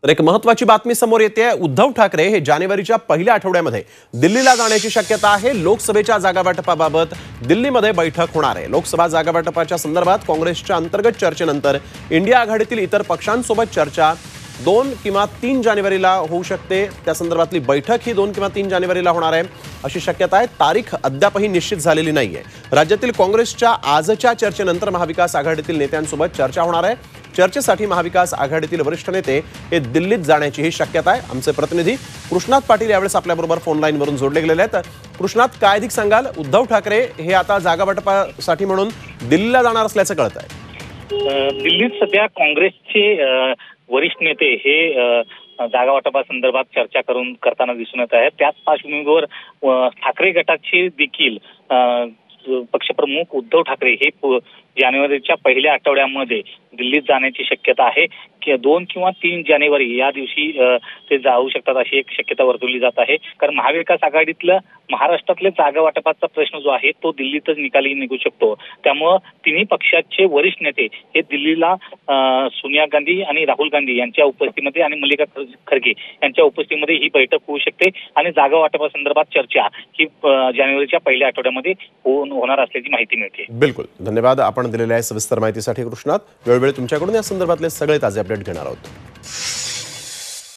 तर एक महत्त्वाची बातमी समोर येते आहे। उद्धव ठाकरे हे जानेवारीच्या पहिल्या आठवड्यामध्ये दिल्लीला जाण्याची शक्यता आहे। लोकसभेच्या जागा वाटपाबाबत दिल्लीमध्ये बैठक होणार आहे। लोकसभा जागा वाटपाच्या संदर्भात काँग्रेसच्या अंतर्गत चर्चेनंतर इंडिया आघाडीतील इतर पक्षांसोबत चर्चा 2 किंवा 3 जानेवारीला होऊ शकते। त्या संदर्भातली बैठक ही 2 किंवा 3 जानेवारीला होणार आहे अशी शक्यता आहे। तारीख अद्यापही निश्चित झालेली नाहीये। राज्यातील काँग्रेसच्या आजच्या चर्चेनंतर महाविकास आघाडीतील नेत्यांसोबत चर्चा होणार आहे। चर्चेसाठी महाविकास आघाडीतील वरिष्ठ नेते हे दिल्लीत जाण्याची ही शक्यता आहे। आमचे प्रतिनिधी कृष्णात पाटील यावेळेस आपल्याबरोबर फोन लाईनवरून जोडले गेलेले आहेत। कृष्णात, काय अधिक सांगाल? उद्धव ठाकरे हे आता जागा वाटपासाठी म्हणून दिल्लीला जाणार असल्याचं कळत आहे। दिल्लीत सध्या काँग्रेसचे वरिष्ठ नेते हे जागा वाटपासंदर्भात चर्चा करताना दिसून येत आहेत। त्याच पार्श्वभूमीवर ठाकरे गटाचे देखील पक्षप्रमुख उद्धव ठाकरे हे जानेवारीच्या पहिल्या आठवड्यामध्ये दिल्लीत जाण्याची शक्यता आहे। 2 किंवा 3 जानेवारी या दिवशी ते जाऊ शकतात अशी एक शक्यता वर्तवली जात आहे। कारण महाविकास आघाडीतलं महाराष्ट्रातले जागा वाटपाचा प्रश्न जो आहे तो दिल्लीतच निकाली निघू शकतो। त्यामुळे तिन्ही पक्षाचे वरिष्ठ नेते हे दिल्लीला सोनिया गांधी आणि राहुल गांधी यांच्या उपस्थितीमध्ये आणि मल्लिकार्जुन खरगे यांच्या उपस्थितीमध्ये ही बैठक होऊ शकते आणि जागा वाटपासंदर्भात चर्चा ही जानेवारीच्या पहिल्या आठवड्यामध्ये होणार असल्याची माहिती मिळते। बिलकुल, धन्यवाद आपण दिलेल्या सविस्तर माहितीसाठी कृष्णात। वेळोवेळी तुमच्याकडून या संदर्भातले सगळे ताजे अपडेट घेणार आहोत।